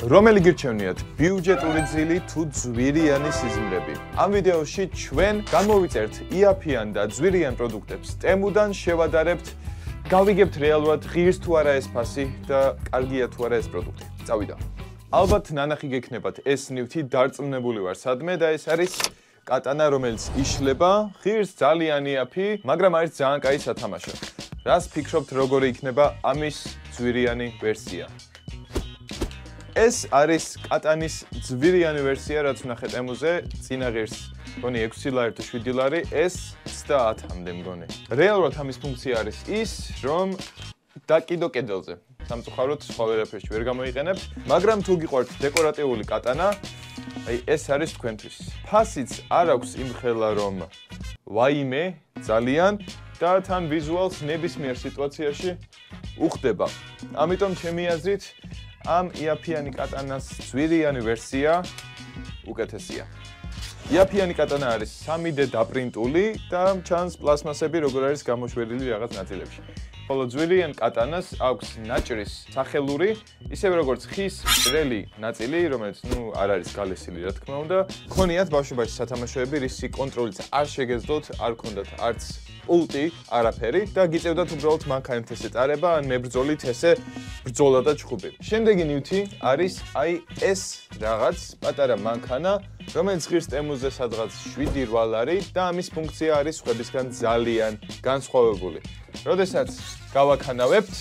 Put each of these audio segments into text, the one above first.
რომელი გირჩევნიათ ბიუჯეტური ძილი თუ ძვირიანი სიზმრები? ამ ვიდეოში ჩვენ გამოვიწერთ იაფიან და ძვირიან პროდუქტებს ტემუდან, შევადარებთ, გავიგებთ რეალურად ღირს თუ არა ეს ფასი და კარგია თუ არა ეს პროდუქტი. წავიდა. ალბათ ნანახი გექნებათ ეს ნივთი დარწმუნებული ვარ სადმე და ეს არის კატანა, რომელიც იშლება, ღირს ძალიან იაფი, მაგრამ არის ძალიან კაი სათამაშო. რას ფიქრობთ, როგორი იქნება ამის ძვირიანი ვერსია? ეს არის კატანის ძვირიანი ვერსია, რაც ვნახეთ ემუზე, წინა ღირს მგონი 6 ლარი თუ 7 ლარი, ეს 30-მდე მგონი. რეალურად ამის ფუნქცია არის ის, რომ დაკიდო კედელზე. სამწუხაროდ სხვა ვერაფერში ვერ გამოიყენებთ, მაგრამ თუ გიყვართ დეკორატიული კატანა, აი ეს არის თქვენთვის. ფასიც არ აქვს იმხელა რომ ვაიმე ძალიან და თან ვიზუალს ნებისმიერ სიტუაციაში უხდება. ამიტომ ჩემი აზრით ამ იაფიანი კატანას ძვირიანი ვერსია უკეთესია. იაფიანი კატანა არის 3D დაპრინტული და ჩანს პლასმასები როგორ არის გამოშვერილი რაღაც ნაწილებში. ხოლო ძვირიან კატანას აქვს ნაჭრის სახელური, ისევე როგორც ხის ჭრელი ნაწილი, რომელიც არ არის გალესილი, რა თქმა უნდა. ქონიათ ბავშვობაში სათამაშოები, რისი კონტროლიც არ შეგეძლოთ, არ ქონდათ არც პულტი, არაფერი და გიწევდათ უბრალოდ მანქანით ესე წარება, ან მებრძოლით ესე ბრძოლა და ჩხუბი. შემდეგი ნივთი არის აი ეს რაღაც პატარა მანქანა, რომელიც ღირს ტემუზე სადღაც 7-8 ლარი და ამის ფუნქცია არის სხვებისგან ძალიან განსხვავებული. როდესაც გავაქანავებთ,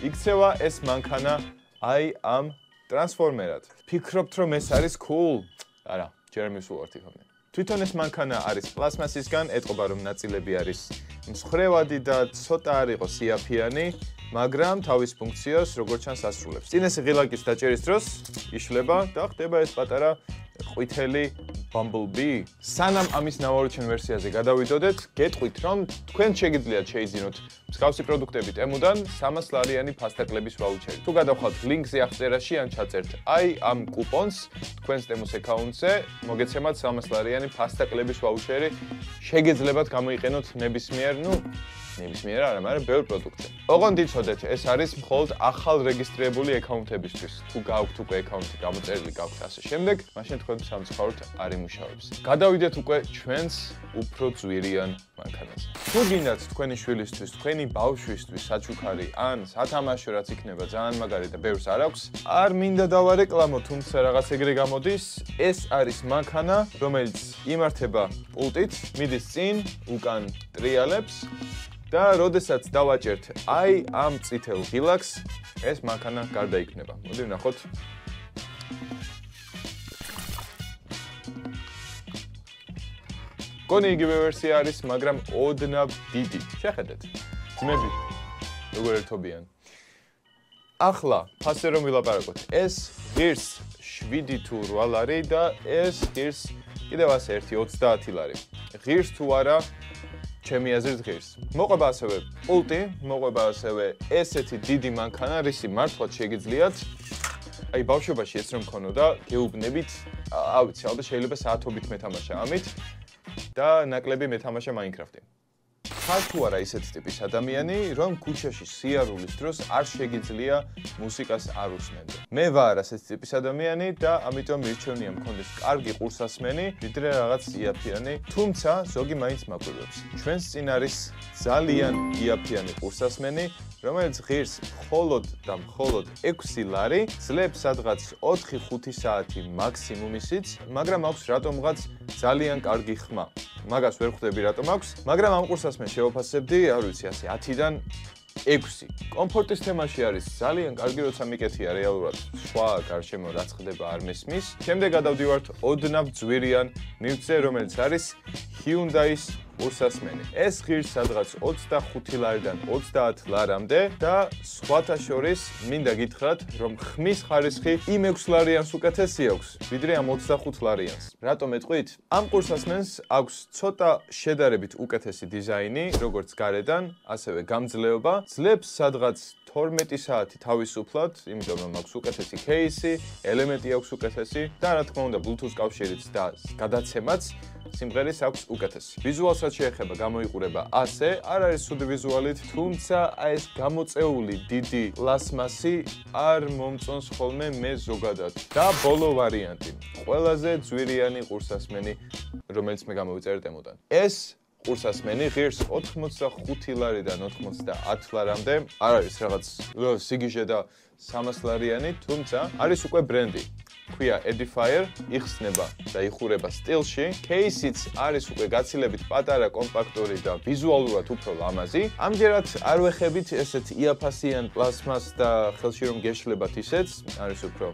იქცევა ეს მანქანა აი ამ ტრანსფორმერად. ფიქრობთ რომ ეს არის cool? არა, ჯერ მივსულვართ იქამდე. თვითონ ეს მანქანა არის პლასმასისგან, ეტყობა რომ ნაწილები არის მსხრევადი და ცოტა არ იყოს იაფიანი, მაგრამ თავის ფუნქციას როგორც ჩანს ასრულებს. წინ ეს ღილაკის დაჭერის დროს იშლება და ხდება ეს პატარა ყვითელი Bumblebee. სანამ ამის ნავარჩენ ვერსიაზე გადავიდოდეთ, გეტყვით რომ თქვენ შეგიძლიათ შეიძინოთ მსგავსი პროდუქტები ტემუდან 300 ლარიანი ფასტაკლების ვაუჩერი. თუ გადავხვალთ ლინკზე აღწერაში ან ჩაწერთ აი ამ კუპონს თქვენს ტემუს აკაუნტზე, მოგეცემათ 300 ლარიანი ფასტაკლების ვაუჩერი. შეგეძლებათ გამოიყენოთ ნებისმიერ, ნებისმიერ არა, მაგრამ ბევრ პროდუქტზე. ოღონდ იცოდეთ, ეს არის მხოლოდ ახალ რეგისტრირებული აკაუნტებისთვის. თუ გაქვთ უკვე აკაუნტი გამოწერილი, გაქვთ ასე შემდეგ, მაშინ თქვენ სამწუხაროდ არ იმუშავებს. გადავიდეთ უკვე ჩვენს უფრო ძვირიან მანქანაზე. თუ გინდათ თქვენი შვილისთვის, თქვენი ბავშვისთვის საჩუქარი ან სათამაშო რაც იქნება ძალიან მაგარი და ბევრს არ აქვს, არ მინდა დავარეკლამო, თუმცა რაღაც ეგრე გამოდის, ეს არის მანქანა, რომელიც იმართება პულტით, მიდის წინ, უკან ტრიალებს და როდესაც დავაჭერთ აი ამ წითელ ღილაკს, ეს მანქანა გარდაიქმნება. მოდი ვნახოთ. გონი იგივე ვერსია არის, მაგრამ ოდნავ დიდი. შეხედეთ. ძმები როგორ ერთობიან. ახლა ფასზე რომ ვილაპარაკოთ, ეს ღირს 7 თუ 8 ლარი და ეს ღირს კიდევ ასე 1-30 ლარი. ღირს თუ არა ჩემი აზრით ღირს. მოყვება ასევე პულტი, მოყვება ასევე ესეთი დიდი მანქანა, რისი მართლაც შეგიძლიათ აი ბავშვობაში ეს რომ მქონოდა, გეუბნებით, ავიცი, ალბათ შეიძლება საათობით მეთამაშა ამით და ნაკლები მეთამაშა Minecraft-ი. ხარ თუ არა ისეთი ტიპის ადამიანი, რომ ქუჩაში სიარულის დროს არ შეგიძლია მუსიკას არ უსმენდე. მე ვარ ასეთი ტიპის ადამიანი და ამიტომ მირჩევნია მქონდეს კარგი ყურსასმენი, ვიდრე რაღაც იაფიანი, თუმცა ზოგი მაინც მაკვირვებს. ჩვენს წინ არის ძალიან იაფიანი ყურსასმენი, რომელიც ღირს მხოლოდ და მხოლოდ 6 ლარი, ძლებს სადღაც 4-5 საათი მაქსიმუმისიც, მაგრამ აქვს რატომღაც ძალიან კარგი ხმა. მაგას ვერ ხვდები რატომ აქვს, მაგრამ ამ ყურსასმენს შევაფასებდი, არ ვიცი, ასე 10-დან 6. კომფორტის თემაში არის ძალიან კარგი, როცა მიკეთია რეალურად სხვა გარშემო რაც ხდება არ მესმის. შემდეგ გადავდივართ ოდნავ ძვირიან ნივთზე, რომელიც არის Hyundai-ის ყურსასმენი. ეს ღირს სადღაც 25 ლარიდან 30 ლარამდე და სხვათა შორის მინდა გითხრათ, რომ ხმის ხარისხი იმ 6 ლარიანს უკეთესი აქვს, ვიდრე ამ 25 ლარიანს. რატომ ეტყვით? ამ ყურსასმენს აქვს ცოტა შედარებით უკეთესი დიზაინი, როგორც გარედან, ასევე გამძლეობა, ძლებს სადღაც 12 საათი თავისუფლად, იმიტომ რომ აქვს უკეთესი кейსი, ელემენტი აქვს უკეთესი და რა თქმა უნდა Bluetooth კავშირიც და გადაცემაც სიმღერის აქვს უკეთესი. ვიზუალსაც შეეხება გამოიყურება ასე, არ არის ცუდი ვიზუალით, თუმცა აი ეს გამოწეული დიდი პლასმასი არ მომწონს ხოლმე მე ზოგადად. და ბოლო ვარიანტი. ყველაზე ძვირიანი ყურსასმენი, რომელიც მე გამოვიწერე დემოდან. ეს ყურსასმენი ღირს 85 ლარიდან 90 ლარამდე. არ არის რაღაც სიგიჟე და 300 ლარიანი, თუმცა არის უკვე ბრენდი. ქვია Edifier, იხსნება და იხურება სტილში. кейსიც არის უკვე გაცილებით პატარა, კომპაქტური და ვიზუალურად უფრო ლამაზი. ამჯერად არ ვეხებით ესეთ იაფასიან პლასმას და ხელში რომ გეშლებათ ისეც, არის უფრო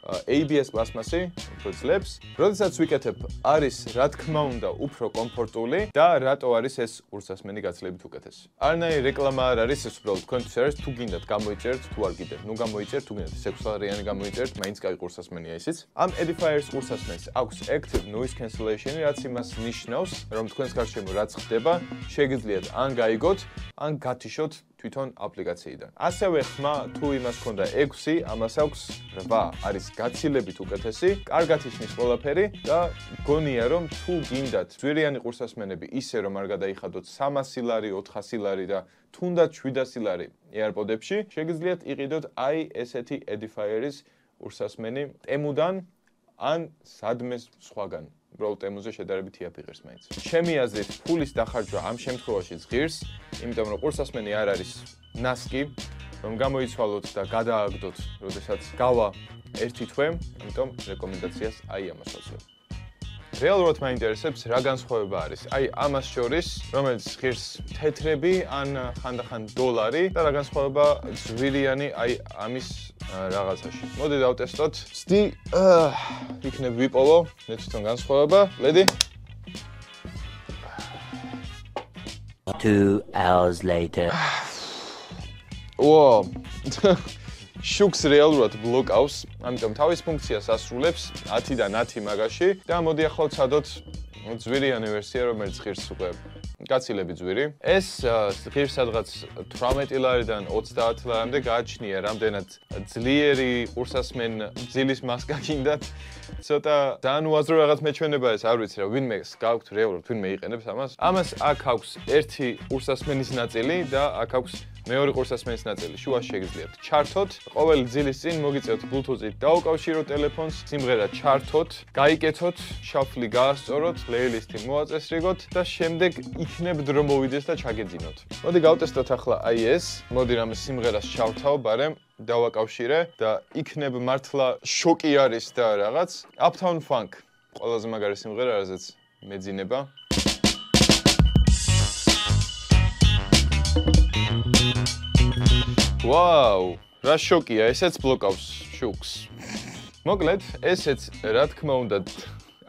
ABS პლასმასი, უფრო ძლებს. როდესაც ვიკეთებ, არის რა თქმა უნდა უფრო კომფორტული და რატო არის ეს ყურსასმენი გაცილებით უკეთესი. არანაირი რეკლამა არ არის, ეს უბრალოდ თქვენთვის არის, თუ გინდათ გამოიწერთ, თუ არ გინდათ, ნუ გამოიწერთ, თუ გინდათ 6 ლარიანი გამოიწერთ, მაინც კაი ყურსასმენია ისიც. ამ Edifier-ის ყურსასმენს აქვს Active Noise Cancellation, რაც იმას ნიშნავს, რომ თქვენს გარშემო რაც ხდება, შეგიძლიათ ან გაიგოთ, ან გათიშოთ თვითონ აპლიკაციიდან. ასევე ხმა თუ იმას ქონდა 6, ამას აქვს 8. არის გაცილებით უკეთესი, კარგად ისმის ყველაფერი და გონია რომ თუ გინდათ ძვირიანი ყურსასმენები ისე რომ არ გადაიხადოთ 300 ლარი, 400 ლარი და თუნდაც 700 ლარი AirPod-ებში, შეგიძლიათ იყიდოთ აი ესეთი Edifier-ის ყურსასმენი ტემუდან ან სადმე სხვაგან. უბრალოდ ტემუზე შედარებით იაფიღებს მაინც. ჩემი აზრით, ფულის დახარჯვა ამ შემთხვევაში ღირს, იმიტომ რომ ყურსასმენი არ არის ნასკი, რომ გამოიცვალოთ და გადააგდოთ, როდესაც გავა 1 თვე, ამიტომ რეკომენდაციას აი ამას ვაცვლებ. რეალურად მაინტერესებს რა განსხვავება არის. აი ამას შორის, რომელიც ღირს თეთრები ან ხანდახან $, და რა განსხვავება ძვირიანი აი ამის რაღაცაში. მოდი დავტესტოთ. ცდი იქნებ ვიპოვო, მე თვითონ განსხვავება. ლედი. 2 hours later. Wow. შუქს რეალურად ბლოკავს, ამიტომ თავის ფუნქციას ასრულებს 10-დან 10 მაგაში და მოდი ახლა ვცადოთ ძვირიანი ვერსია, რომელიც ღირს უკვე გაცილებით ძვირი. ეს ღირს სადღაც 18 ლარიდან 30 ლარამდე გააჩნია, რამდენად ძლიერი ყურსასმენ ძილის მასკა გინდათ. ცოტა ძალიან უაზრო რაღაც მეჩვენება ეს, არ ვიცი რა, ვინმე გაქვთ რეალურად, ვინმე იყენებს ამას. ამას აქ აქვს ერთი ყურსასმენის ნაწილი და აქ აქვს მეორე ყურსასმენის ნაწილი. შუაში შეგიძლიათ ჩართოთ. ყოველი ძილის წინ მოგიწევთ Bluetooth-ით დაუკავშიროთ ტელეფონს, სიმღერა ჩართოთ, გაიკეთოთ, შაფლი გაასწოროთ, პლეილისტი მოაწესრიგოთ და შემდეგ იქნებ დრო მოვიდეს და ჩაგეძინოთ. მოდი გავტესტოთ ახლა აი ეს. მოდი რამე სიმღერას ჩავთავ, ბარემ დავაკავშირე და იქნებ მართლა შოკი არის და რაღაც. Uptown Funk. ყველაზე მაგარი სიმღერა, რაზეც მეძინება. ვაუ, რა შოკია, ესეც ბლოკავს შუქს. მოკლედ, ესეც რა თქმა უნდა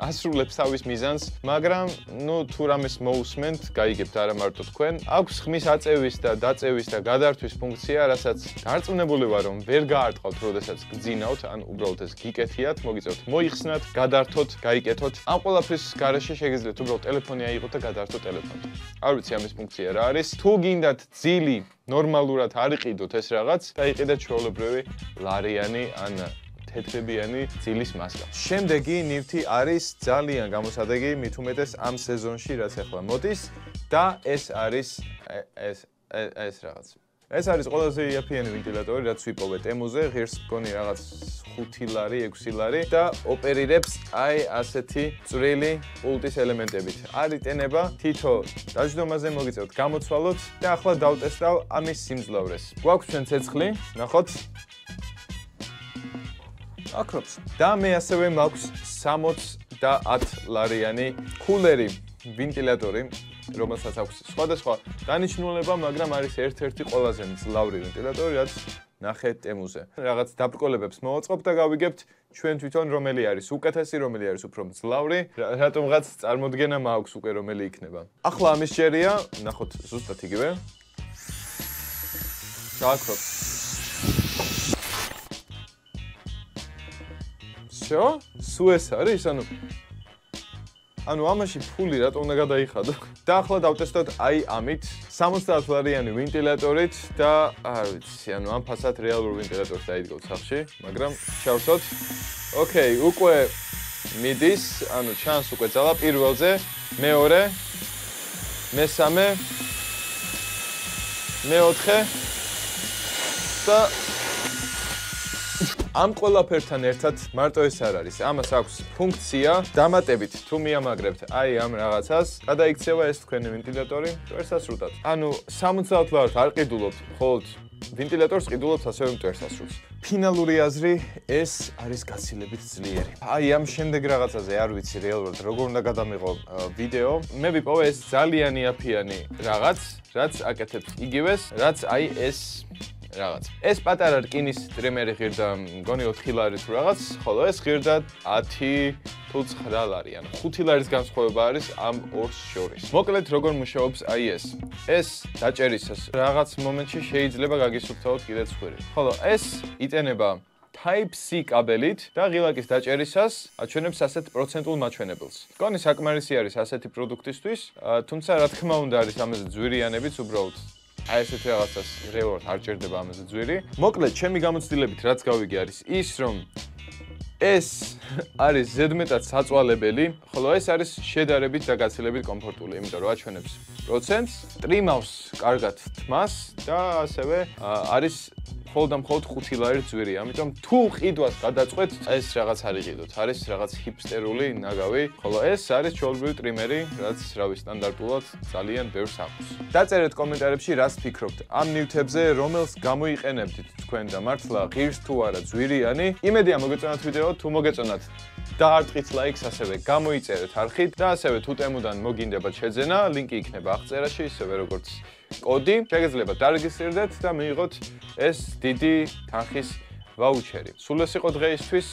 ასრულებს თავის მიზანს, მაგრამ ნუ თუ რამეს მოусმენთ, გაიგებთ არა მარტო თქვენ. აქვს ხმის აწევის და დაწევის და გადართვის ფუნქცია, რასაც გარწმუნებული ვარ, რომ ვერ გაარტყავთ, როდესაც გძინავთ, ან უბრალოდ ეს გიკეთიათ, მოგიწევთ მოიხსნათ, გადართოთ, გაიკეთოთ. ამ ყველაფრის გარეშე შეგიძლიათ უბრალოდ ტელეფონი აიღოთ და გადართოთ ტელეფონით. არ ვიცი ამის ფუნქცია რა არის. თუ გინდათ ძილი ნორმალურად არ იყიდოთ ეს რაღაც, დაიყიდეთ ჩვეულებრივი ლარიანი ან თეთრებიანი ძილის მასკა. შემდეგი ნივთი არის ძალიან გამოსადეგი, მით უმეტეს ამ სეზონში, რაც ახლა მოდის და ეს არის ეს რაღაც. ეს არის ყველაზე იაფიანი ვენტილატორი, რაც ვიპოვე ტემუზე, ღირს მგონი რაღაც 5 ლარი, 6 ლარი და ოპერირებს აი ასეთი წვრილი პულტის ელემენტებით. არ იტენება, თითო დაждომაზე მოგიწევთ გამოცვალოთ და ახლა დავტესტავ ამის სიმძლავრეს. გვაქვს ჩვენ ცეცხლი, ნახოთ. აკრობს. და მე ასევე მაქვს 60 ლარიანი კულერი ვენტილატორი, რომელსაც აქვს სხვადასხვა დანიშნულება, მაგრამ არის ერთ-ერთი ყველაზე მძლავრი ვენტილატორი, რაც ნახე ტემუზე. რაღაც დაბრკოლებებს მოვაწყობ და გავიგებთ ჩვენ თვითონ რომელი არის უკეთესი, რომელი არის უფრო მძლავრი, რატომღაც წარმოდგენა მაქვს უკვე რომელი იქნება. ახლა ამის ჯერია, ნახოთ ზუსტად იგივე. ჩააქრობ. всё, სულ ეს არის, ანუ ამაში ფული რატომ უნდა გადაიხადო? და ახლა დავტესტოთ აი ამით, 60 ლარიანი ვენტილატორით და არ ვიცი, ანუ ამ ფასად რეალურ ვენტილატორს დაიდგოთ სახში, მაგრამ შევსოთ. ოკეი, უკვე მიდის, ანუ ჩანს უკვე ძალა პირველზე, მეორე, მესამე, მეოთხე და ამ ყველაფერთან ერთად მარტო ეს არ არის. ამას აქვს ფუნქცია დამატებით თუ მიამაგრებთ აი ამ რაღაცას, გადაიქცევა ეს თქვენი ვენტილატორი მტვერსასრუტად. ანუ 70 ლარად არ ყიდულობთ, მხოლოდ ვენტილატორს ყიდულობთ ასევე მტვერსასრუტს. ფინალური აზრი ეს არის გაცილებით ძლიერი. აი ამ შემდეგ რაღაცაზე არ ვიცი რეალურად როგორ უნდა გადამიღო ვიდეო. მე ვიპოვე ეს ძალიან იაფიანი რაღაც, რაც აკეთებს იგივეს, რაც აი ეს რაღაც. ეს პატარა რკინის ტრიმერი ღირდა მგონი 4 ლარი თუ რაღაც, ხოლო ეს ღირდა 10 თუ 9 ლარი, ანუ 5 ლარის განსხვავება არის ამ ორს შორის. მოკლედ როგორ მუშაობს აი ეს. ეს დაჭერისას რაღაც მომენტში შეიძლება გაგისუფთავოთ კიდეც ხვირი. ხოლო ეს იტენება Type-C კაბელით და ღილაკის დაჭერისას აჩვენებს ასეთ პროცენტულ მაჩვენებელს. მგონი საკმარისი არის ასეთი პროდუქტისთვის, თუმცა რა თქმა უნდა არის ამაზე ძვირიანებიც უბრალოდ აი ესეთი რაღაცას რეალურად არ ჭირდება ამაზე ძვირი. მოკლედ, ჩემი გამოცდილებით რაც გავიგე არის ის, რომ ეს არის ზედმეტად საწვალებელი, ხოლო ეს არის შედარებით და გაცილებით კომფორტული, იმიტომ რომ აჩვენებს პროცენტს, ტრიმავს კარგად თმას და ასევე არის მხოლოდ 5 ლარი ძვირი. ამიტომ თუ ყიდვას გადაწყვეტ, ეს რაღაც არ იყიდოთ. არის რაღაც ჰიპსტერული ნაგავი, ხოლო ეს არის ჩვეულებრივი ტრიმერი, რაც რავი სტანდარტულად ძალიან ბევრს აქვს. დაწერეთ კომენტარებში რას ფიქრობთ ამ ნივთებზე, რომელს გამოიყენებდით თქვენ და მართლა ღირს თუ არა ძვირიანი. იმედია მოგეწონათ ვიდეო, თუ მოგეწონათ დაარტყით ლაიქს, ასევე გამოიწერეთ არხით და ასევე თუ ტემუდან მოგინდებათ შეძენა, ლინკი იქნება აღწერაში, ისევე როგორც კოდი, შეგიძლიათ დარეგისტრირდეთ და მიიღოთ ეს დიდი თანხის ვაუჩერი. სულ ეს იყო დღეისთვის.